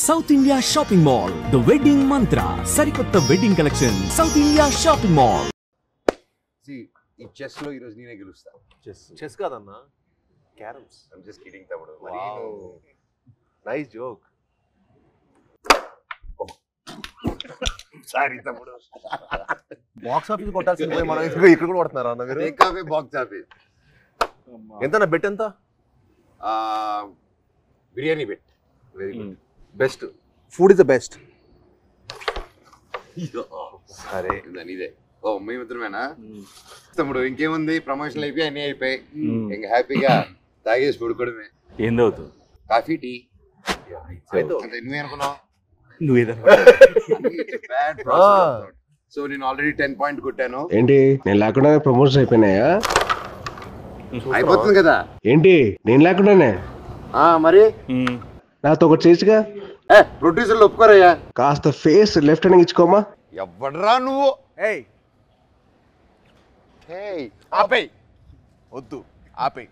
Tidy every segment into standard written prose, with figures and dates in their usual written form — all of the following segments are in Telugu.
South India shopping mall the wedding Mantra సరికొత్త wedding collection south India shopping mall. ఈ చెస్ లో ఈ రోజు నేనే గెలుస్తా. చెస్ కాదన్నా, క్యారమ్స్. ఐమ్ జస్ట్ కిడింగ్ తమ్ముడు. Nice joke. సారీ తమ్ముడు. బాక్స్ ఆఫీస్ కొట్టాల్సింది మనం ఇక్కడ కూడా కొడుతున్నారు అన్న మీరు. Take away box office. ఎంత బెట్ ఎంత? Biryani bet. Very good. Best food is the best. సరే ఇదే. ఓ మీ మిత్రమేనా తమ్ముడు? ఇంకేముంది, ప్రమోషన్లు అయిపోయి అన్ని అయిపోయి ఇంకా హ్యాపీగా తాగేసి పడుకోవడమే. ఏందవుతుంది కాఫీ టీ నువ్వే అనుకున్నావు. సో నేను ఆల్రెడీ 10 పాయింట్ కొట్టాను. ఏంటి నేను లేకుండానే ప్రమోషన్ అయిపోయినాయా? అయిపోతుంది కదా. ఏంటి నేను లేకుండానే? మరి నాతో ఒకటి చేసిగా. ప్రొడ్యూసర్లు ఒప్పుకోరయ్యా. కాస్త ఫేస్ లెఫ్ట్ హ్యాండ్ ఇచ్చుకోమా. ఎవడ్రా నువ్వు? ఆపేయ్, వద్దు ఆపేయ్.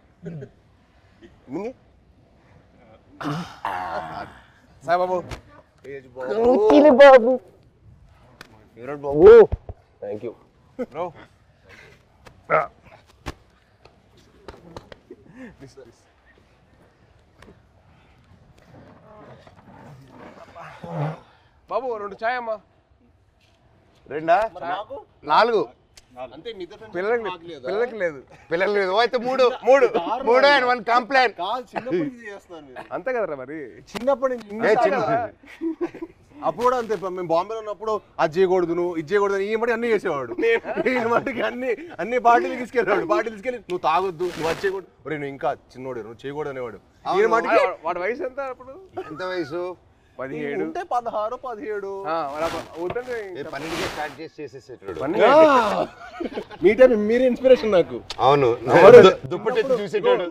సాయిబాబు బాబు బాబు థ్యాంక్ యూ బ్రో. బాబు 2 చాయ్ అమ్మా. 2 4 అంతే. పిల్లలకి లేదు. పిల్లలు లేదు. అయితే 3 అండ్ 1 కంప్లైంట్. అంతే కదరా మరి. చిన్నప్పటి నుంచి అప్పుడు కూడా అంతే. మేము బాంబేలో ఉన్నప్పుడు అది చేయకూడదు, నువ్వు ఇది చేయకూడదు, ఈ మట్టి అన్ని చేసేవాడు. నేను మట్టికి అన్ని పార్టీలు తీసుకెళ్ళేవాడు. పార్టీలు తీసుకెళ్ళి నువ్వు తాగొద్దు, నువ్వు అది చేయకూడదు. నువ్వు ఇంకా చిన్నోడు, నువ్వు చేయకూడదు అనేవాడు. ఈయన మట్టికి వాడి వయసు ఎంత అప్పుడు? ఎంత వయసు? 17 ఉంటే 16 17. పన్నెండుకే స్టార్ట్ చేసేసేటాడు. మీ టైం మీరే ఇన్స్పిరేషన్ నాకు. అవును, దుప్పటి చూసేటాడు.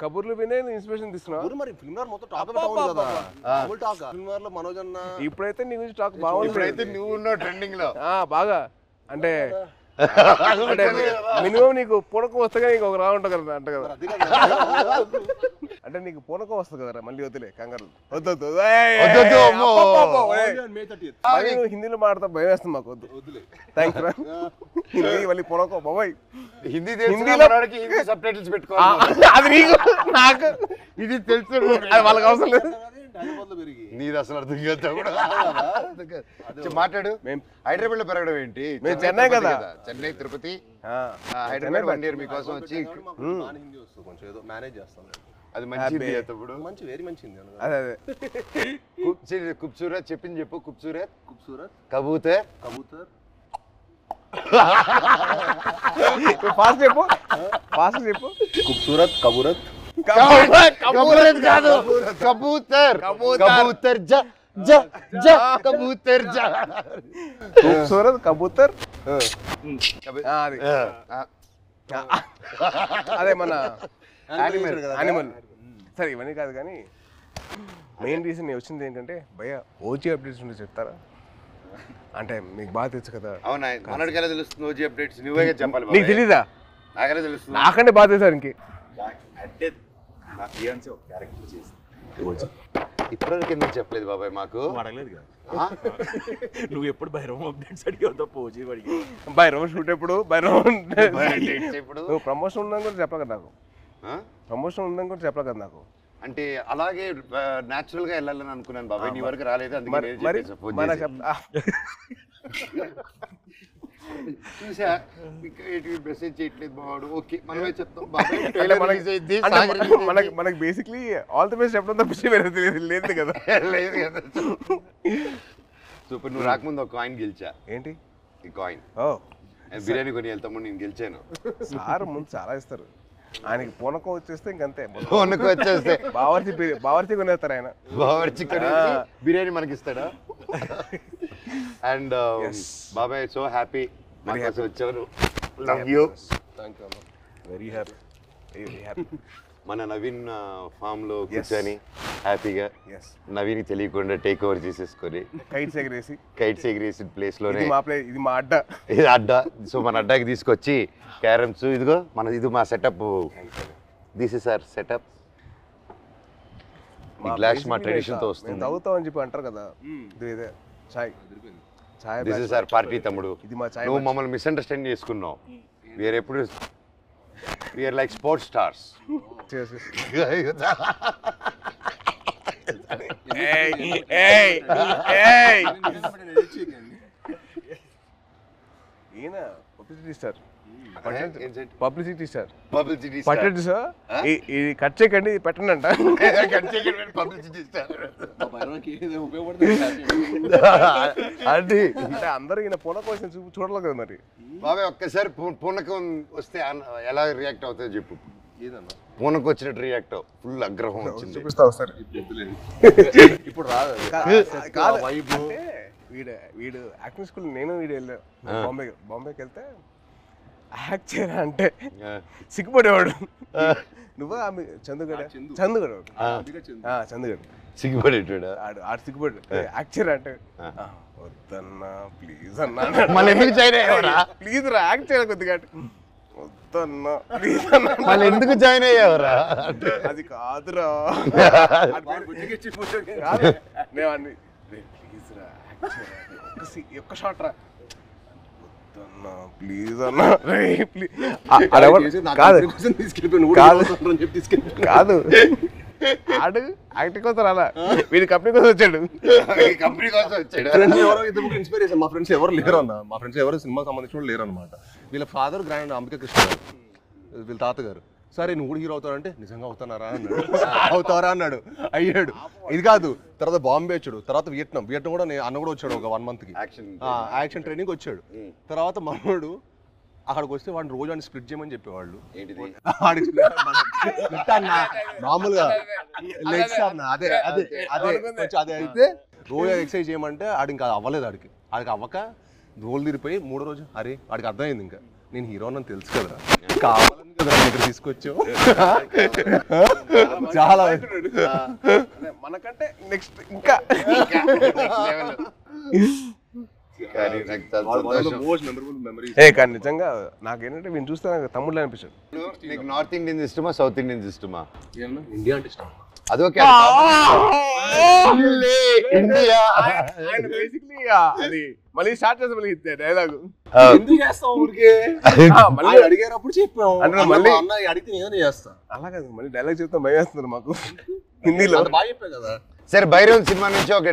కబుర్లు వినే ఇన్స్పిరేషన్ తీసుకున్నావు. మరి ఫిల్మ్ మొత్తం టాక్ కదా. ఫిల్మ్ లో మనోజ్ అన్న ఇప్పుడైతే నీ గురించి టాక్ బాగుంది. ఇప్పుడైతే నువ్వు ఉన్నావు ట్రెండింగ్ లో బాగా. అంటే మినిమం నీకు పూనకం వస్తే నీకు ఒక రావు ఉంటుంది కదా అంట కదా. అంటే నీకు పూనకం వస్తుంది కదరా. మళ్ళీ వద్దులే కంగారు. వద్దు హిందీలో మాట్లాడతా భయం వేస్తుంది మాకు. వద్దులే థ్యాంక్స్ రా. హిందీ మళ్ళీ పూనకం బాబాయ్. హిందీలో సబ్ టైటిల్స్ పెట్టుకోవాలి. అది నీకు నాకు ఇది తెలుసు. అది వాళ్ళకి అవసరం లేదు. నీది అసలు అర్థం కాదు. మాట్లాడు. హైదరాబాద్ లో పెరగడం ఏంటి? మేము చెన్నై కదా. చెన్నై తిరుపతి హైదరాబాద్ 1 year మీకోసం వచ్చి కొంచెం ఏదో మేనేజ్ చేస్తాం. అది మంచిది తప్పుడు. మంచి వెరీ మంచిది. అదే ఖూబ్సూరత్ చెప్పింది చెప్పు. ఖూబ్సూరత్ కబూతర్ ఫాస్ట్ చెప్పు. ఖూబ్సూరత్ కబూరత్ కాదు, కబూతర్. కబూతర్ ఖూబ్సూరత్ కబూతర్. అదే మన యానిమల్. సరే ఇవన్నీ కాదు కానీ మెయిన్ రీజన్ నేను వచ్చింది ఏంటంటే భయ్యా ఓజీ అప్డేట్స్ ఉంటే చెప్తారా? అంటే మీకు బాగా తెలుసు కదా. అవునా? మనడికి తెలుస్తుంది ఓజీ అప్డేట్స్? నువ్వే చెప్పాలి. నీకు తెలీదా? నాకెలా తెలుస్తుంది? నాకంటే బాగా తెలుసు ఇంకే. అంటే నా ఫియాన్సీ ఒక క్యారెక్టర్ చేసింది. ఇప్పటివరకు ఎందుకు చెప్పలేదు బాబాయ్ మాకు? అడగలేదు కదా. నువ్వు ఎప్పుడు భైరవం అప్డేట్స్ అడిగావు తప్ప ఓజీ అడిగి. భైరవం షూట్ ఎప్పుడు? భైరవం ఇప్పుడు నువ్వు ప్రమోషన్ ఉందని కూడా చెప్పలేదు కదా నాకు. ప్రమోషన్ ఉందని కూడా చెప్పలేదు కదా నాకు. అంటే అలాగే న్యాచురల్ గా వెళ్ళాలని అనుకున్నాను బాబాయ్. నీ వరకు రాలేదు. చూసా మెసేజ్ చేయట్లేదు బావాడు. ఓకే మనమే చెప్తాం. మనకి బేసిక్లీ ఆల్ ది బెస్ట్ చెప్పడం తప్ప లేదు కదా. లేదు కదా. సూపర్. నువ్వు రాకముందు ఒక కాయిన్ గెలిచా. ఏంటి ఈ కాయిన్? బిర్యానీ కొని వెళ్తాము. నేను గెలిచాను. సార్ ముందు చాలా ఇస్తారు. ఆయనకి పూనకం వచ్చేస్తే ఇంకంతే. పూనకం వచ్చేస్తే బావర్చి కొనేస్తారు ఆయన. బావర్చి బిర్యానీ మనకి ఇస్తాడా? అండ్ బాబాయ్ సో హ్యాపీ వచ్చారు. Love you. Very happy. మన నవీన్ ఫామ్ లో కూర్చొని హ్యాపీగా ఎస్ నవీని తెలియకుండా టేక్ ఓవర్ చేసేసుకొని కైట్స్ ఎగరేసి కైట్స్ ఎగిరేసిన ప్లేస్లోనే ఇది మా అడ్డ ఇది అడ్డా. సో మన అడ్డాకి తీసుకొచ్చి క్యారమ్స్ ఇదిగో ఇది మా setup. This is our setup. ఈ గ్లాస్ మా ట్రెడిషన్తో వస్తుంది. తాగుతామని చెప్పి అంటారు కదా, ఇదే చాయ్ చాయ్. దిస్ ఇస్ అవర్ పార్టీ తమ్ముడు. ఇది మా చాయ్. నువ్వు మమ్మల్ని మిస్అండర్స్టాండ్ చేసుకున్నావు. వీఆర్ ఎప్పుడు వీఆర్ లైక్ స్పోర్ట్స్ స్టార్స్. ఈయన పబ్లిసిటీ స్టార్. పబ్లిసిటీ స్టార్ పట్టండి సార్, ఇది కట్ చేయకండి, పెట్టండి అంట. అంటే అందరూ ఈయన పూనకం వచ్చిన చూడలేదు కదా మరి. బాబాయ్ ఒక్కసారి పూనకం వస్తే ఎలా రియాక్ట్ అవుతుందో చెప్పు. పూనకం వచ్చినట్టు రియాక్ట్ అవ్వు. ఫుల్ ఆగ్రహం వచ్చింది. చూపిస్తా ఒకసారి. ఇప్పుడు రాదు కాదు. అంటే వీడు యాక్టింగ్ స్కూల్ నేను వీడు వెళ్ళాను బాంబేకి వెళ్తే యాక్ట్ చేయరా అంటే సిగ్గుపడేవాడు. నువ్వు ఆమె చందుగడ సిగ్గుపడేటాడు. ఆడు సిగ్గుపడు. యాక్ట్ చేయరా అంటే వద్దన్నా ప్లీజ్ అన్నా. మళ్ళీ ఎందుకు జాయిన్ అయ్యావరా? ప్లీజ్ రా యాక్ట్ చేయరా కొద్దిగా. వద్దన్నా ప్లీజ్ అన్నా. మళ్ళీ ఎందుకు జాయిన్ అయ్యావరా? అది కాదురా. నేను అన్ని ప్లీజ్ రా యాక్ట్ చేయరా, ఒక్క షాట్ రా, ప్లీజ్ అన్నా ప్లీజ్. కాదు ఆడు యాక్టింగ్ కోసం రాలా, వీడి కంపెనీ కోసం వచ్చాడు. కంపెనీ కోసం వచ్చాడు. ఇన్స్పిరేషన్ మా ఫ్రెండ్స్ ఎవరు లేరు అన్న. మా ఫ్రెండ్స్ ఎవరు సినిమాకి సంబంధించిన లేరు అనమాట. వీళ్ళ ఫాదర్ గ్రాండ్ అంబికా కృష్ణ గారు, వీళ్ళ తాతగారు. సరే నువ్వు కూడా హీరో అవుతాడంటే నిజంగా అవుతానారా అన్నాడు. అవుతారా అన్నాడు. అయ్యాడు. ఇది కాదు, తర్వాత బాంబే వచ్చాడు, తర్వాత వియట్నాం కూడా అన్న కూడా వచ్చాడు ఒక 1 month's యాక్షన్ ట్రైనింగ్ వచ్చాడు. తర్వాత మనోడు అక్కడికి వస్తే వాడిని రోజు వాడిని స్ప్లిట్ చేయమని చెప్పేవాళ్ళు. మామూలుగా లెగ్స్ అన్న అదే అదే అదే అదే అయితే రోజు ఎక్సర్సైజ్ చేయమంటే ఆడికి ఇంకా అవ్వలేదు. ఆడికి అవ్వక రోల్ తిరిగిపోయి 3వ రోజు అరే వాడికి అర్థమైంది ఇంకా నేను హీరో అని తెలుసు కదా, కావాలని కదా దగ్గర తీసుకొచ్చావు. చాలా మనకంటే నెక్స్ట్ ఇంకా కానీ నిజంగా నాకేంటంటే వీళ్ళు చూస్తే నాకు తమ్ముళ్ళు అనిపించాడు. నీకు నార్త్ ఇండియన్స్ ఇష్టమా సౌత్ ఇండియన్స్ ఇష్టమా? ఇండియా అంటే ఇష్టం. అదొకే మళ్ళీ స్టార్ట్ చేస్తాం మళ్ళీ డైలాగ్ ఎందుకు చేస్తావు ఊరికే మళ్ళీ అడిగారప్పుడు చెప్పాం అంటే మళ్ళీ అన్న అడిగితే ఏదో చేస్తా అలా కాదు మళ్ళీ డైలాగ్ చెప్తాం భయం వేస్తున్నారు మాకు హిందీలో. బాగా చెప్పావు కదా. సరే భైరవ్ సినిమా నుంచి ఒక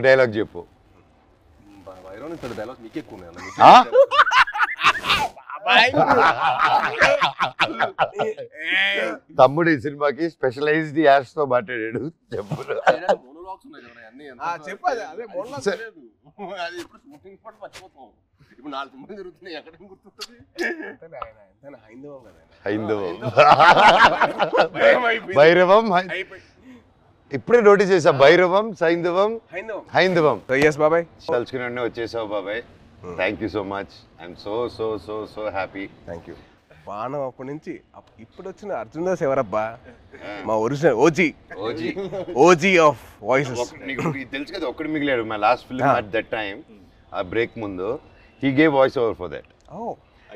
డైలాగ్ చెప్పు. భైరవ్ నుంచి డైలాగ్ నీకు ఎక్కువ తమ్ముడు ఈ సినిమాకి స్పెషలైజ్డ్ యాడ్స్ తో మాట్లాడాడు. చెప్పు. చెప్పాలి అదే ఇప్పుడు 4 సినిమాలు జరుగుతున్నాయి ఎక్కడ గుర్తుంటుంది. హైందవం భైరవం ఇప్పుడే నోటీస్ చేసా. భైరవం హైందవం బాబాయ్ తలుచుకుని వచ్చేసావు బాబాయ్. Thank you so much. I'm so so so so happy. Thank you. బాణం అప్పటి నుంచి ఇప్పుడు వచ్చిన అర్జున్ దాస్ ఎవరబ్బా, మా ఒరిజినల్ ఓజీ ఆఫ్ వాయిసెస్. తెలుసు కదా ఒక్కడు మిగిలాడు. My last film at that time ఆ బ్రేక్ ముందు he gave voice over for that.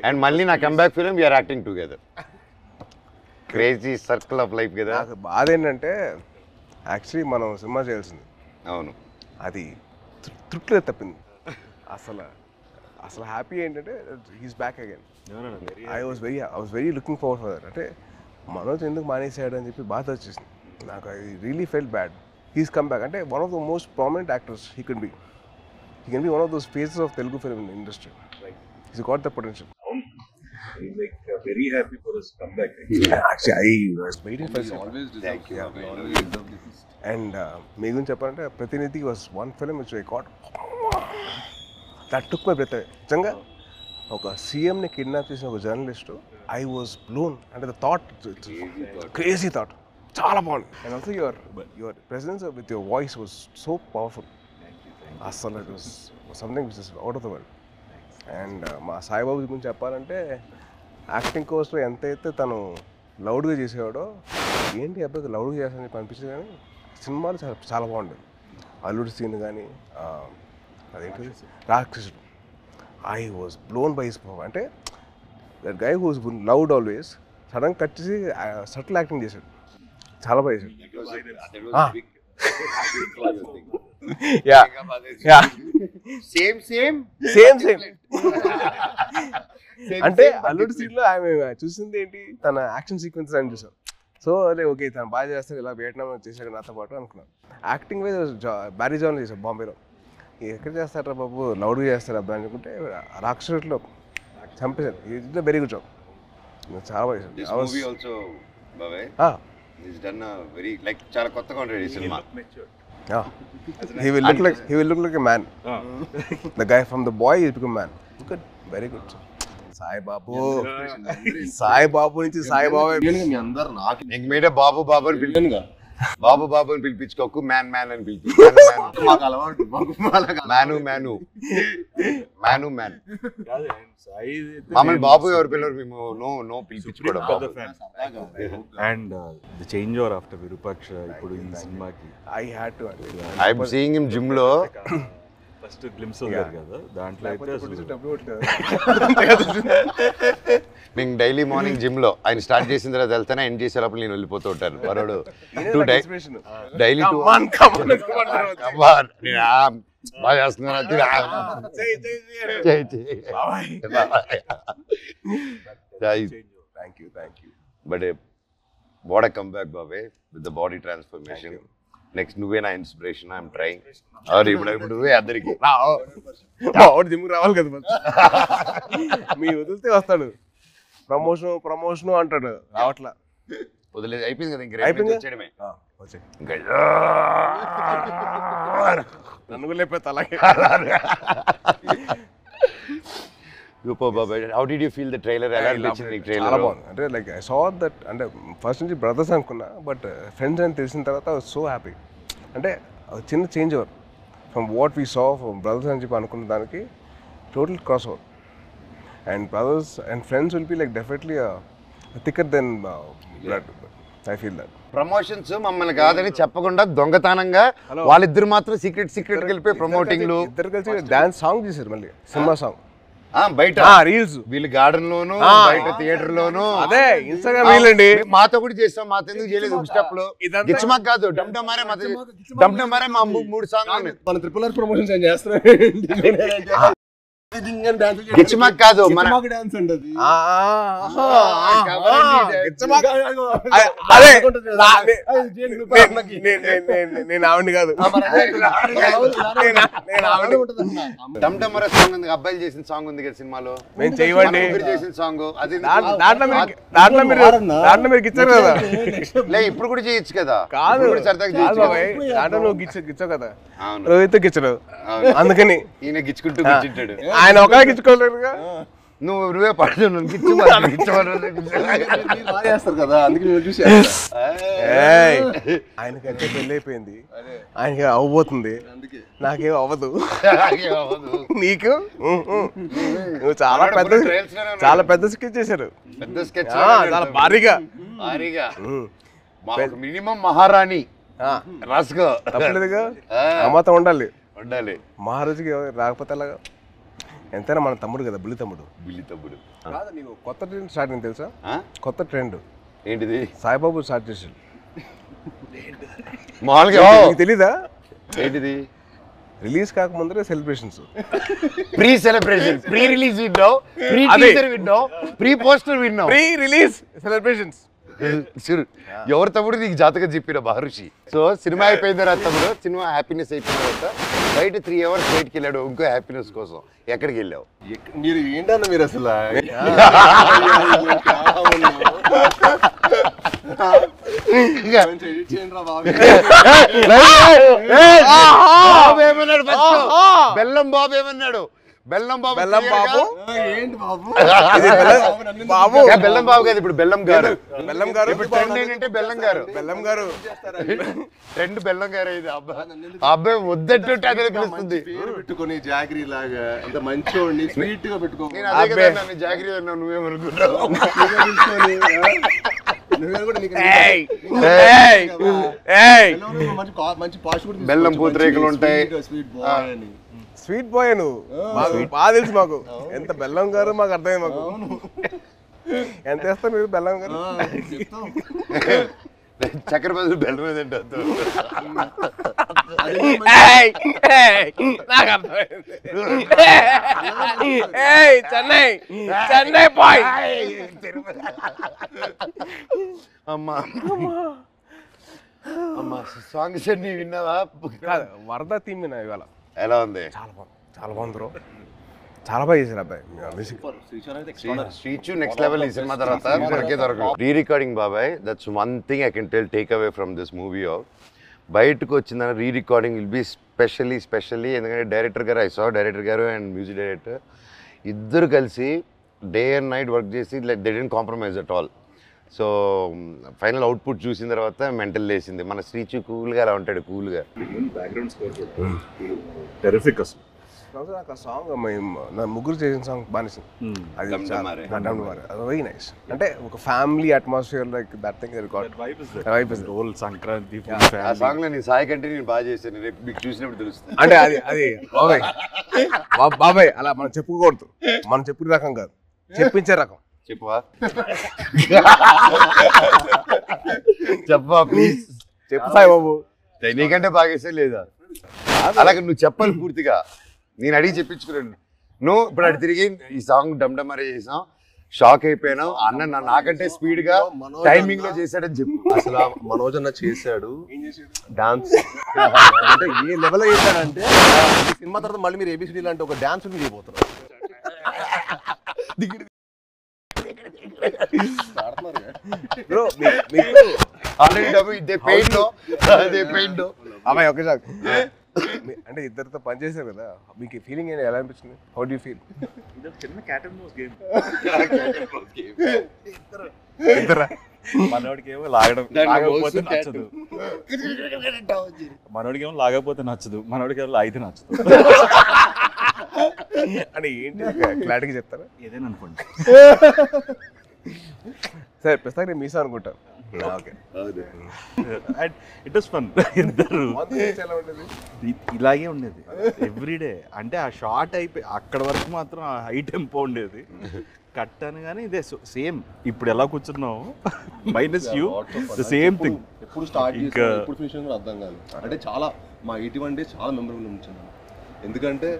And మళ్ళీ నా comeback film we are acting together. Crazy circle of life కదా. నాకు బాధ ఏంటంటే యాక్చువల్లీ మనం సినిమా చేయాల్సింది. అవును అది తృప్తిలో తప్పింది. అసలు హ్యాపీ ఏంటంటే he's back again. I was very looking forward for that. అంటే మనోజ్ ఎందుకు మానేసాడు అని చెప్పి బాధ వచ్చేసింది నాకు. I really felt bad. He's come back. అంటే one of the most prominent actors he can be one of those faces of Telugu film industry. He's got the potential. Like very happy for his comeback. Actually, I was waiting for this. Always deserve. And me guరించి చెప్పాలంటే ప్రతినిధి was one film which I got that took my breath away. నిజంగా ఒక సీఎంని కిడ్నాప్ చేసిన ఒక జర్నలిస్టు ఐ వాజ్ బ్లోన్. అంటే ద థాట్ క్రేజీ థాట్ చాలా బాగుంది. And also your presence with your voice was so powerful. అసలు it was something which is out of the world. And మా సాయిబాబు గురించి చెప్పాలంటే యాక్టింగ్ కోర్స్లో ఎంతైతే తను లౌడ్గా చేసేవాడో ఏంటి అబ్బాయి లౌడ్ చేస్తానని చెప్పి అనిపించింది, కానీ సినిమాలు చాలా చాలా బాగుండేది. అల్లుడి సీన్ కానీ అదేంటి రాక్షసుడు, I was blown by his performance. అంటే that guy who's loud always sudden cut చేసి సటిల్ యాక్టింగ్ చేశాడు, చాలా బాగా చేశాడు. అంటే అల్లుడి సీన్ లో ఆమె చూసింది ఏంటి, తన యాక్షన్ సీక్వెన్స్ అని చూసాం. సో అదే ఓకే తను బాగా చేస్తాడు, ఇలా వియట్నాం చేశాడు నాతో పాటు అనుకున్నాను. యాక్టింగ్ వైజ్ బ్యారీ జాన్ చేశాడు బాంబేలో. ఎక్కడ చేస్తారా బాబు, లౌడ్గా చేస్తారు అబ్బాయి అనుకుంటే రాక్షసులో చంపేశాడు. ఇట్స్ వెరీ గుడ్ జాబ్, చాలా బాగా చేశాడు. చాలా కొత్తగా ఉంటుంది ఈ cinema. He will look like a man. The guy from the boy is become man. Good, very good. Saibabu నుంచి సాయిబాబు మీ అందరు నాకు ఇంక మీరే బాబు బాబు అని పిలిచానుగా, బాబు బాబు అని పిలిపించుకోకు, మ్యాన్ మ్యాన్ అని పిలిపించు. మాకు అలవాటు, మ్యాను మ్యాను మ్యాను మ్యాన్. మమ్మల్ని బాబు ఎవరు పిల్లలు, మేము నో పిలిపించుకోవడం. And the change over after Virupaksha ఇప్పుడు ఈ సినిమాకి I am seeing him gym లో ఫస్ట్ గ్లిమ్స్ ఉంది కదా, దాంట్లో అయితే మేము డైలీ మార్నింగ్ జిమ్ లో ఆయన స్టార్ట్ చేసిన తర్వాత వెళ్తానే, ఎండ్ చేసేటప్పుడు నేను వెళ్ళిపోతూ ఉంటాను. వరుడు డైలీ బాగా చేస్తున్నారు. But what a come back బాబే with the body transformation. Next నువ్వే నా ఇన్స్పిరేషన్, ఐఎమ్ ట్రైంగ్. ఇప్పుడు నువ్వే అందరికి జిమ్ రావాలి కదా, మీరు వదిలితే వస్తాడు. ప్రమోషన్ అంటాడు, రావట్లా. వదిలేదు, అయిపోయింది కదా, ఇంకా వచ్చేయడమే. నన్ను కూడా లేకపోతే అలాగే. How did you feel the trailer? చాలా బాగుంది. అంటే లైక్ ఐ సా దట్, అంటే ఫస్ట్ నుంచి బ్రదర్స్ అనుకున్నా, బట్ ఫ్రెండ్స్ అని తెలిసిన తర్వాత ఐ వాజ్ సో హ్యాపీ. అంటే చిన్న change over from what we saw from brothers అని చెప్పి అనుకున్న దానికి total cross over. And brothers and friends will be like definitely thicker then blood. I feel that. Promotions మమ్మల్ని కాదని చెప్పకుండా దొంగతనంగా వాళ్ళిద్దరు మాత్రం సీక్రెట్ వెళ్ళిపోయి ప్రమోటింగ్లు, ఇద్దరు కలిసి డాన్స్ సాంగ్ చేశారు, మళ్ళీ సినిమా సాంగ్ బయట రీల్స్, వీళ్ళు గార్డెన్ లోను, బయట థియేటర్ లోను. అదే ఇన్స్టాగ్రామ్ రీల్ అండి. మాతో కూడా చేస్తాం, మాతో ఎందుకు చేయలేదు? స్టెప్ లో గిచ్చమాక్ కాదు, డమ్డమారే మా 3 సాంగ్ మన ట్రిపుల్ ఆర్ ప్రమోషన్స్ ఏం చేస్తారు. గిచ్చమాక్ కాదు, మన డాన్స్ అంటది. నేను ఆవిడ కాదు, డమ్డమరే సాంగ్ ఉంది, అబ్బాయిలు చేసిన సాంగ్ ఉంది కదా సినిమాలో, మేము చేయవండి చేసిన సాంగ్. అది దాంట్లో మీరు గిచ్చారు కదా. లే ఇప్పుడు కూడా చేయొచ్చు కదా. కాదు దాంట్లో నువ్వు గిచ్చావు కదా, రోహిత్ గిచ్చడు, అందుకని ఈయన గిచ్చుకుంటూ కూర్చుంటాడు. ఆయన ఒక గిచ్చుకోలేరుగా, నువ్వే పడుతు చేస్తారు కదా, అందుకే చూసి. ఆయనకంటే పెళ్ళి అయిపోయింది, ఆయనకి అవ్వబోతుంది, నాకేం అవ్వదు. నీకు నువ్వు చాలా పెద్ద స్కెచ్ చేశారు, చాలా భారీగా. మినిమం మహారాణి రాసుకో, తప్పలేదుగా. అమ్మతో ఉండాలి. మహారాజుకి రాకపోతే అలాగా. ఎంతైనా మన తమ్ముడు కదా, బుల్లి తమ్ముడు. కాదు, నీకు కొత్త ట్రెండ్ స్టార్ట్ అయింది తెలుసా? కొత్త ట్రెండ్ ఏంటిది? సాయిబాబు స్టార్ట్ చేసాడు. తెలీదా ఏంటిది? రిలీజ్ కాకముందరే celebrations, pre celebration, pre release విన్నావు, ప్రీ టీజర్ విన్నావు, ప్రీ పోస్టర్ విన్నావు, ప్రీ రిలీజ్ సెలబ్రేషన్స్. ఎవరు తమ్ముడు నీకు జాతకం చెప్పిన మహర్షి. సో సినిమా అయిపోయిన తర్వాత తమ్ముడు, సినిమా హ్యాపీనెస్ అయిపోయిన తర్వాత బయట 3 hours బయటకి వెళ్ళాడు ఇంకో హ్యాపీనెస్ కోసం. ఎక్కడికి వెళ్ళావు? మీరు ఏంటన్నా మీరు అసలు బెల్లం బాబు ఏమన్నాడు? బెల్లం బాబు ఏంటి బాబు? బాబు బెల్లం బాబు కాదు, ఇప్పుడు బెల్లం గారు. ఇప్పుడు ట్రెండ్ ఏంటంటే బెల్లం గారు ట్రెండ్ బెల్లం గారు. ఇది అబ్బాయి వద్దంటుంటే అదే పిలుస్తుంది. పెట్టుకుని జాగిరి లాగా అంత మంచి స్వీట్ గా పెట్టుకో. నేను అదే కదా నన్ను జాగిరి అన్నావు, నువ్వేమనుకున్నావు? మంచి పాష్ కూడా బెల్లం పూతరేకులు ఉంటాయి. స్వీట్ బాయ్ నువ్వు మాకు బాగా తెలుసు. మాకు ఎంత బెల్లం గారు మాకు అర్థమైంది. మాకు ఎంత వేస్తారు మీరు బెల్లం గారు? చక్కెర బదులు బెల్లం ఏదంటే చెన్నై చెన్నై బాయ్. అమ్మా అమ్మా సాంగ్స్ అన్ని విన్నావా? కాదు, వరద థీమ్ విన్నా ఇవాళ. ఎలా ఉంది? చాలా బాగుంది, చాలా బాగుంది బ్రో. చాలా బాగా చేశారు అబ్బాయి. శ్రీచు నెక్స్ట్ లెవెల్ ఈ సినిమా తర్వాత దొరికే దొరకదు. రీ రికార్డింగ్ బాబాయ్, that's one thing I can take away from this movie. Of బయటకు వచ్చిందని re recording will be specially ఎందుకంటే డైరెక్టర్ గారు, డైరెక్టర్ గారు అండ్ మ్యూజిక్ డైరెక్టర్ ఇద్దరు కలిసి డే అండ్ నైట్ వర్క్ చేసి they didn't compromise at all. So final output చూసిన తర్వాత మెంటల్ లేసింది. మన శ్రీచు కూల్గా అలా ఉంటాడు, కూల్గా. బ్యాక్గ్రౌండ్ స్కోర్ టెరిఫిక్ అసలు. నాకు ఆ సాంగ్ నా ముగ్గురు చేసిన సాంగ్ బాగా అది వెరీ నైస్. అంటే ఒక family atmosphere like that thing role Sankranti ఆ సాంగ్ లో నేను సాయి కంటే నేను బాగా చేశాను. రేపు మీకు చూసినప్పుడు తెలుస్తుంది. అంటే అది బాబాయ్ అలా మనం చెప్పుకోకూడదు. మనం చెప్పిన రకం కాదు, చెప్పించే రకం. చెప్పవా? చెప్పవా ప్లీజ్? చెప్పు సాయి బాబు. నీకంటే బాగా చేసే లేదా? అలాగే నువ్వు చెప్పాలి పూర్తిగా. నేను అడిగి చెప్పించుకున్నాను. నువ్వు ఇప్పుడు అటు తిరిగి ఈ సాంగ్ డమ్డమరే చేసాం, షాక్ అయిపోయినావు. అన్న నాకంటే స్పీడ్ గా టైమింగ్ లో చేశాడని చెప్పు. అసలు మనోజ్ అన్న చేశాడు డాన్స్. అంటే ఏ లెవెల్ చేశాడంటే సినిమా తర్వాత మళ్ళీ మీరు ఏబిసిడి లాంటి ఒక డాన్స్ చేయబోతున్నారు. అమ్మాయి ఒకే సార్ అంటే ఇద్దరితో పనిచేశారు కదా, మీకు ఫీలింగ్ ఏంటి? ఎలా అనిపించింది? How do you feel? చిన్న క్యాట్ అండ్ మౌస్ గేమ్. ఇద్దరా? మనోడికేమో లాగకపోతే నచ్చదు, మనోడికేమో లాగకపోతే నచ్చదు, మనోడికేమో లాగితే నచ్చదు. అంటే ఏంటి క్లారిటీగా చెప్తారా? ఏదైనా అనుకోండి. సరే ప్రస్తుతానికి మీసా అనుకుంటాను. It was fun. ఇద్దరు ఇలాగే ఉండేది ఎవ్రీడే. అంటే ఆ షార్ట్ అయిపోయి అక్కడ వరకు మాత్రం హై టెంపో ఉండేది. కట్ అని కానీ ఇదే సేమ్ ఇప్పుడు ఎలా కూర్చున్నావు minus you the same thing. ఎప్పుడు స్టార్ట్ చేసాను ఎప్పుడు ఫినిషింగ్ కూడా అర్థం కాదు. అంటే చాలా మా 81 days చాలా మెమరబుల్ ఉంచాను. ఎందుకంటే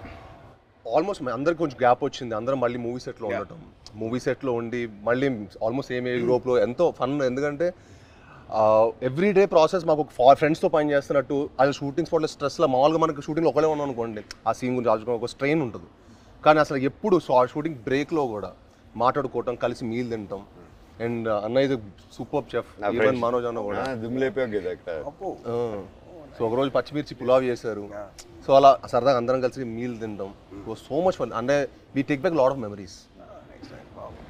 ఆల్మోస్ట్ అందరికి కొంచెం గ్యాప్ వచ్చింది. అందరం మళ్ళీ మూవీ సెట్లో ఉండటం, మూవీ సెట్లో ఉండి మళ్ళీ ఆల్మోస్ట్ సేమ్ ఏజ్ గ్రూప్లో ఎంతో ఫన్. ఎందుకంటే ఎవ్రీడే ప్రాసెస్ మాకు ఫ్రెండ్స్తో పని చేస్తున్నట్టు. అది షూటింగ్ స్పాట్లో స్ట్రెస్లో మామూలుగా మనకు షూటింగ్లో ఒకలే ఉన్నాం అనుకోండి, ఆ సీన్ గురించి ఆలోచుకుని ఒక స్ట్రెయిన్ ఉంటుంది. కానీ అసలు ఎప్పుడు షూటింగ్ బ్రేక్లో కూడా మాట్లాడుకోవటం, కలిసి మీల్ తింటాం. అండ్ అన్న ఇది సూపర్ చెఫ్. ఈవెన్ మనోజ్ అన్న కూడా సో ఒకరోజు పచ్చిమిర్చి పులావ్ చేశారు. సో అలా సరదాగా అందరం కలిసి మీల్ తింటాం. So much fun. అంటే we take back lot of memories.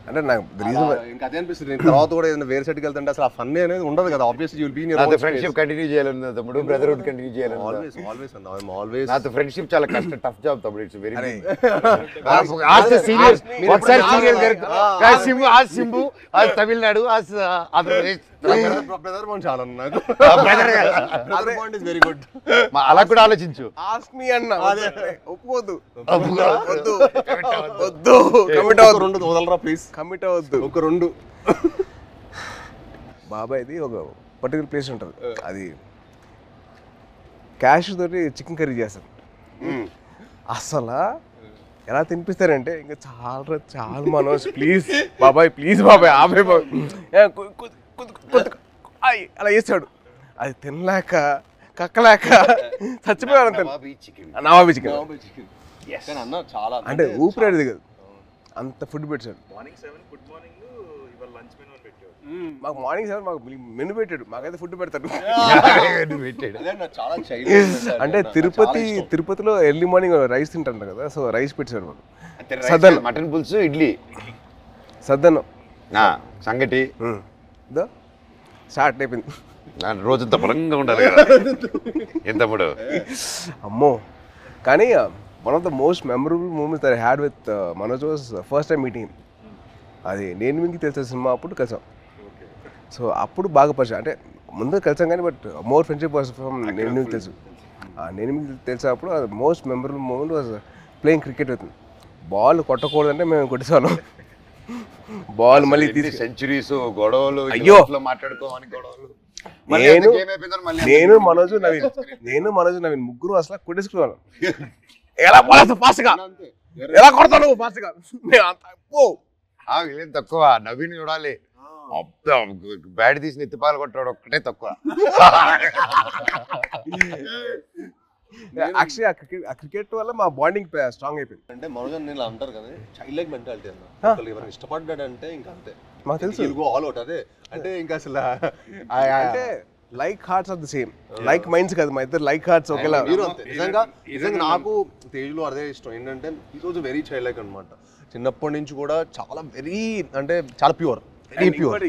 అంటే నాకు ఇంకా అదే అనిపిస్తుంది. తర్వాత కూడా ఏదైనా వేరే సెట్కి వెళ్తుంటే అసలు ఆ ఫన్ అనేది ఉండదు కదా. Obviously you will be in your friendship continue చేయాలన్నా తమ్ముడు, బ్రదర్హుడ్ కంటిన్యూ చేయాలన్నా. ఆల్వేస్ ఆల్వేస్ అన్న ఐ యామ్ ఆల్వేస్. నాతో ఫ్రెండ్షిప్ చాలా కష్టం, టఫ్ జాబ్ తమ్ముడు. It's very as serious. ఒకసారి సీరియల్ సింబు, ఆ సింబు, ఆ తమిళనాడు, ఆ ఆంధ్రప్రదేశ్ బ్రదర్ బాండ్ చాలా నాకు. Brother bond is very good. అలా కూడా ఆలోచించు. ఆస్క్ మీ అన్న. ఒప్పుకోవద్దు, వద్దు, వద్దు. కమిట్ అవ్వద్దు. రెండు వదలరా ప్లీజ్. కమిట్ అవ్వద్దు. ఒక రెండు. బాబాయ్ది ఒక పర్టికులర్ ప్లేస్ ఉంటుంది. అది క్యాష్ తోటి చికెన్ కర్రీ చేస్తారు. అసలు ఎలా తినిపిస్తారంటే ఇంకా చాలా మనోజ్ ప్లీజ్ బాబాయ్, ప్లీజ్ బాబాయ్ ఆపే బాబాయ్ అలా చేస్తాడు. అది తినలేక కక్కలేక చచ్చిపోయాడు. నవాబీ చికెన్ అంటే ఊపిరాడు కదా, అంత ఫుడ్ పెట్టాడు. మార్నింగ్ 7 గుడ్ మార్నింగ్, ఇవాళ లంచ్ మెనూ అని పెట్టాడు. మాకు మార్నింగ్ 7 మాకు మెనూ పెట్టాడు. మాకైతే ఫుడ్ పెడతాడు. అంటే తిరుపతిలో ఎర్లీ మార్నింగ్ రైస్ తింటారు కదా, సో రైస్ పెట్టాడు మాకు. సద్దన్నం, మటన్ పులుసు, ఇడ్లీ, సద్దన్నం, సంగటి స్టార్ట్ అయిపోయింది. రోజంతా బలంగా ఉండాలి కదా ఎంత తమ్ముడు. అమ్మో. కానీ one of the most memorable moments that I had with Manoj was first time meeting. అది నేను మీకు తెలిసిన సినిమా అప్పుడు కలిసాం. సో అప్పుడు బాగా పరిచయం, అంటే ముందు కలిసాం కానీ but more friendship was from నేను మీకు తెలుసు. నేను మీకు తెలిసినప్పుడు most memorable moment was playing cricket with. Ball కొట్టకూడదంటే మేము కొట్టేసాను. బాల్ మళ్ళీ తీసి సెంచరీస్ గొడవలు, అయ్యో మాట్లాడుకోమని గొడవలు. నేను మనోజు నవీన్ ముగ్గురు అసలు కొట్టేసుకున్నాను. ఎలా పడతావు ఫాస్ట్గా, ఎలా కొడతావు నువ్వు ఫాస్ట్గా. తక్కువ నవీన్ చూడాలి, బ్యాట్ తీసి ఎత్తిపాలు కొట్టాడు ఒక్కటే తక్కువ. యాక్చువల్లీ ఆ క్రికెట్ వల్ల మా బాండింగ్ స్ట్రాంగ్ అయిపోయింది. అంటే మనోజ్ నేను అంటారు కదా చైల్డ్ లైక్ మెంటాలిటీ అన్న. ఎవరైనా ఇష్టపడ్డాడంటే ఇంకా అంతే, మాకు తెలుసు ఆల్ అవుట్. అదే అంటే ఇంకా అసలు అంటే like hearts are the same, like minds కదా మా ఇద్దరు, లైక్ హార్ట్స్ ఒకేలా. మీరు అంతే. నిజంగా నాకు తేజ్లో అదే ఇష్టం ఏంటంటే ఈరోజు వెరీ చైల్డ్ లైక్ అనమాట. చిన్నప్పటి నుంచి కూడా చాలా వెరీ అంటే చాలా ప్యూర్.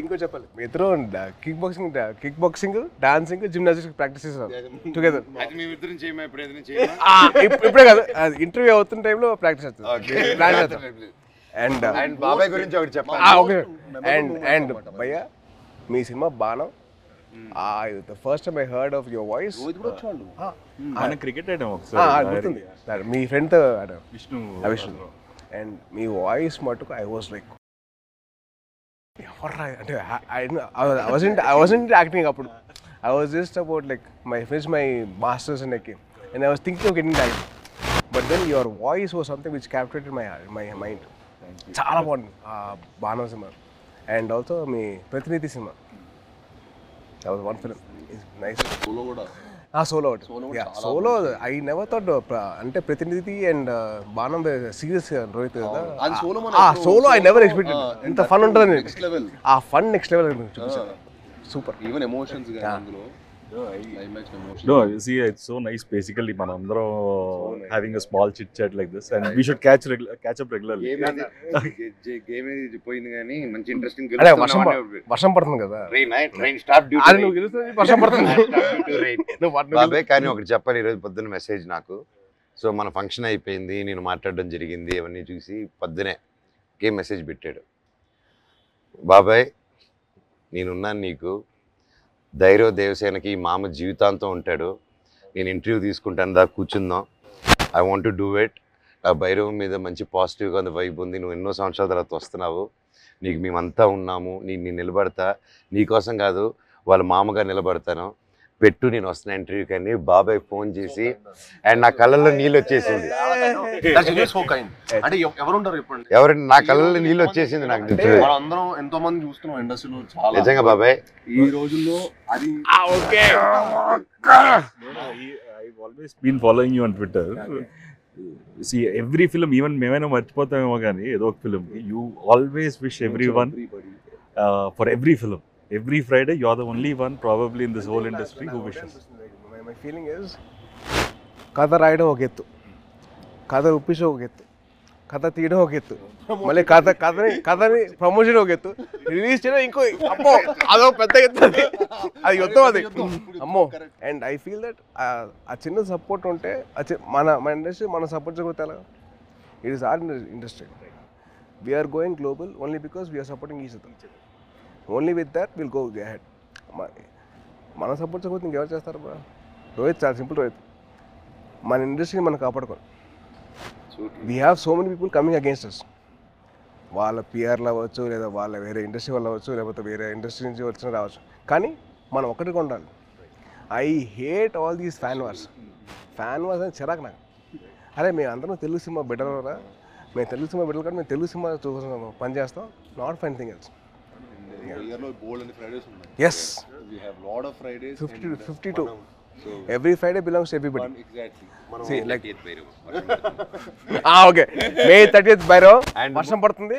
ఇంకో చెప్పాలి, మీ ఇద్దరు kick boxing dancing gymnastics practice చేసాం టుగెదర్. ఇప్పుడే కాదు, ఇంటర్వ్యూ అవుతున్న టైంలో ప్రాక్టీస్ చేస్తాం. అండ్ బాబాయ్ గురించి ఒకటి చెప్పాలి. ఓకే. అండ్ భయ్యా మీ సినిమా Baanam, the first time I heard of your voice, cricket ఆడాం ఒకసారి, మీ ఫ్రెండ్తో విష్ణు. అండ్ మీ వాయిస్ మటుకు ఐ వాజ్ లైక్ అంటే I wasn't acting అప్పుడు. I was just about like finish my masters in acting and I was thinking of getting that, but then your voice was something which captured my mind. చాలా బాగుంది బాణం సినిమా. అండ్ ఆల్సో మీ ప్రతినిధి cinema, that was one film. It's nice. Solo కూడా సోలో ఐ నెవర్ థాట్ అంటే ప్రతినిధి అండ్ బాణం సీరియస్ రోహిత్ కదా. సోలో ఐ నెవర్ ఎక్స్పెక్టెడ్ ఇంత ఫన్ ఉంటుంది. ఆ ఫన్ నెక్స్ట్ లెవెల్ చూపించారు. సూపర్. ఈవెన్ ఎమోషన్స్ గా అందులో No, see, it's so nice. Basically, manandro having a small chit chat like this, and we should catch up regularly. Game ఏది పోయింది కానీ మంచి ఇంట్రెస్టింగ్. అదే వర్షం పడుతుంది కదా, ట్రైన్ స్టాప్ డ్యూటీ. అది నువ్వు గెలుస్తుంది, వర్షం పడుతుంది. బాబాయ్ కానీ ఒకటి చెప్పాలి, ఈరోజు పొద్దున్న మెసేజ్ నాకు. సో మన ఫంక్షన్ అయిపోయింది, నేను మాట్లాడడం జరిగింది, అవన్నీ చూసి పొద్దునే గేమ్ మెసేజ్ పెట్టాడు. బాబాయ్ నేనున్నాను నీకు, ధైర్య దేవసేనకి మామ జీవితాంతం ఉంటాడు, నేను ఇంటర్వ్యూ తీసుకుంటాను, దా కూర్చుందాం, I want to do it. ఆ భైరవం మీద మంచి పాజిటివ్గా ఉంది, వైబ్ ఉంది, నువ్వు ఎన్నో సంవత్సరాల తర్వాత వస్తున్నావు, నీకు మేమంతా ఉన్నాము, నేను నిలబడతా, నీకోసం కాదు వాళ్ళ మామగా నిలబడతాను, పెట్టు నేను వస్తున్నా ఇంటర్వ్యూకి అని బాబాయ్ ఫోన్ చేసి, అండ్ నా కళ్ళల్లో నీళ్ళు వచ్చేసింది. అంటే ఎవరుంటారు చెప్పండి, ఎవరంటే నా కళ్ళల్లో నీళ్ళు వచ్చేసింది నాకు. అందరం ఎంతో మంది చూస్తున్నాం ఇండస్ట్రీలో చాలా. నిజంగా బాబాయ్ ఈ రోజుల్లో అది I've always been following you on Twitter. See, every film, even మేమైనా మర్చిపోతామేమో కానీ ఏదో ఒక film, you always wish everyone for every film. Every Friday, you're the only one probably in this whole industry who wishes. My feeling is, కథ రాయడం ఒక ఎత్తు, కథ ఒప్పించడం ఒక ఎత్తు, కథ తీయడం ఒక ఎత్తు, మళ్ళీ కథని ప్రమోషన్ ఒక ఎత్తు, రిలీజ్ చేయడం ఇంకో అమ్మో అదో పెద్ద ఎత్తు, అది యుద్ధం అది అమ్మో. అండ్ ఐ ఫీల్ దట్ ఆ చిన్న సపోర్ట్ ఉంటే మన ఇండస్ట్రీ మనం సపోర్ట్ చేయకపోతే ఎలా? It is our industry. We are going global only because we are supporting each other. Only with that will go ahead. మనం సపోర్ట్ చేయకపోతే ఇంకెవరు చేస్తారు బా? రోహిత్ చాలా సింపుల్. రోహిత్ మన ఇండస్ట్రీని మనం కాపాడుకోవాలి. We have so many people coming against us. వాళ్ళ పిఆర్లు అవ్వచ్చు, లేదా వాళ్ళ వేరే ఇండస్ట్రీ వాళ్ళు అవ్వచ్చు, లేకపోతే వేరే ఇండస్ట్రీ నుంచి వచ్చిన రావచ్చు, కానీ మనం ఒకటిగా ఉండాలి. I hate all these fan wars అని చిరాకు నాకు. అరే మేము అందరం తెలుగు సినిమా బెటర్రా, మేము తెలుగు సినిమా బెటర్ కానీ మేము తెలుగు సినిమా పని చేస్తాం, నాట్ ఫైన్ థింగ్ ఎల్స్. ఇయర్లో బోల్డ్ అని ఫ్రైడేస్ ఉన్నాయి. Yes. We have lot of Fridays. 52. So every Friday belongs to everybody. Exactly. See, like okay. May 30th Bhairav వర్షం పడుతుంది,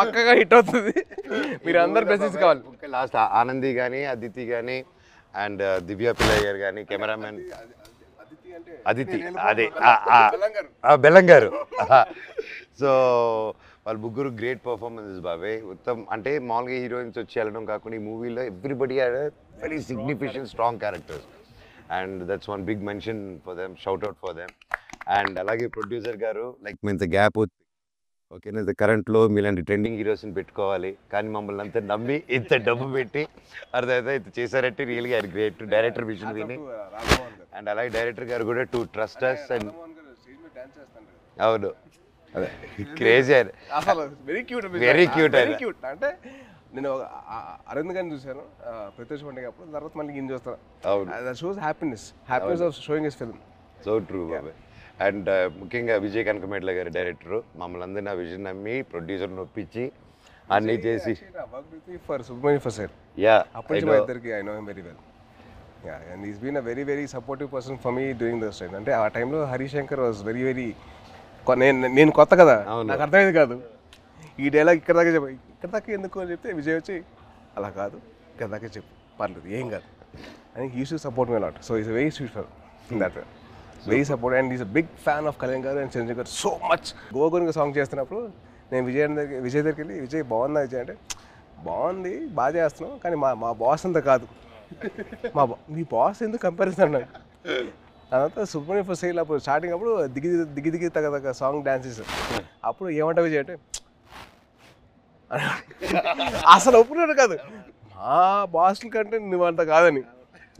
పక్కగా హిట్ అవుతుంది, మీరు అందరు బ్లెస్సింగ్స్ కావాలి. లాస్ట్ ఆనంది కానీ, అదితి కానీ, అండ్ దివ్య పిల్లయ్య గారు కానీ, కెమెరామెన్ అదితి, అదే బెల్లంగారు. సో వాళ్ళు ముగ్గురు గ్రేట్ పర్ఫార్మెన్సెస్ బాబాయ్. ఉత్తమ్ అంటే మామూలుగా హీరోయిన్స్ వచ్చి వెళ్ళడం కాకుండా ఈ మూవీలో everybody had very significant strong characters, and that's one big mention for them, shout out for them. And అలాగే ప్రొడ్యూసర్ గారు లైక్ ఇంత గ్యాప్ ఓకేనా, కరెంట్లో మీలాంటి ట్రెండింగ్ హీరోస్ని పెట్టుకోవాలి, కానీ మమ్మల్ని అంతా నమ్మి ఇంత డబ్బు పెట్టి అర్థమైతే ఇంత చేశారంటే రియల్గా ఆయన గ్రేట్ డైరెక్టర్ విజన్ విని. అండ్ అలాగే డైరెక్టర్ గారు కూడా టు ట్రస్ట్ అస్. అండ్ అవును, అదే క్రేజీ అసలు very cute, very cute very cute. అంటే నేను అరవింద్ గారిని చూశాను ప్రత్యక్ష పండుగ అప్పుడు, తర్వాత మళ్ళీ ఈయన చూస్తాను. అవును, that shows happiness of showing his film. So true బాబాయ్. అండ్ ముఖ్యంగా విజయ్ కనకమేట్ల గారి డైరెక్టరు మమ్మల్ని అందరినీ ఆ విజన్ నమ్మి ప్రొడ్యూసర్ని ఒప్పించి అన్నీ చేసి ఫర్ సుబ్రహ్మణ్యం ఫర్ యా అప్పటి నుంచి మా ఇద్దరికి I know him very well. Yeah, and is been a very very supportive person for me during those time. అంటే ఆ టైంలో హరిశంకర్ వాజ్ వెరీ వెరీ, నేను కొత్త కదా, నాకు అర్థమైంది కాదు ఈ డైలాగ్ ఇక్కడ దాకా చెప్పు, ఇక్కడ దాకా ఎందుకు అని చెప్తే విజయ్ వచ్చి అలా కాదు ఇక్కడ దాకా చెప్పు పర్లేదు ఏం కాదు అని he to support me lot. So is very sweet for that very support. And is a big fan of Kalyan గారు అండ్ చిరంజీవి గారు సో మచ్. గోగునికి సాంగ్ చేస్తున్నప్పుడు నేను విజయ్ దగ్గరికి వెళ్ళి, విజయ్ బాగుందా విజయ్ అంటే, బాగుంది బాగా చేస్తున్నాం కానీ మా బాస్ అంతా కాదు, మీ బాస్ ఎందుకు కంపారిజన్ అన్నాడు. తర్వాత సుబ్రహ్మణ్యం ఫర్ సేల్ అప్పుడు స్టార్టింగ్ అప్పుడు దిగి తగ్గ సాంగ్ డాన్సెస్ అప్పుడు ఏమంటా విజయ్ అంటే అసలు ఒప్పుకున్నాడు కాదు, మా బాస్ల కంటే నువ్వంత కాదని.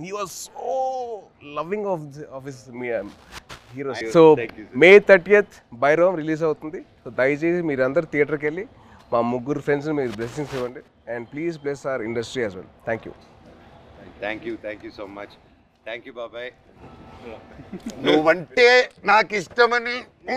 He was so loving of his heroes. So May 30th Bhairavam release అవుతుంది. సో దయచేసి మీరందరూ థియేటర్కి వెళ్ళి మా ముగ్గురు ఫ్రెండ్స్ని మీరు బ్లెస్సింగ్స్ ఇవ్వండి. And please bless our industry as well. Thank you so much. Thank you బాబాయ్. నువ్వంటే నాకు ఇష్టమని యూ.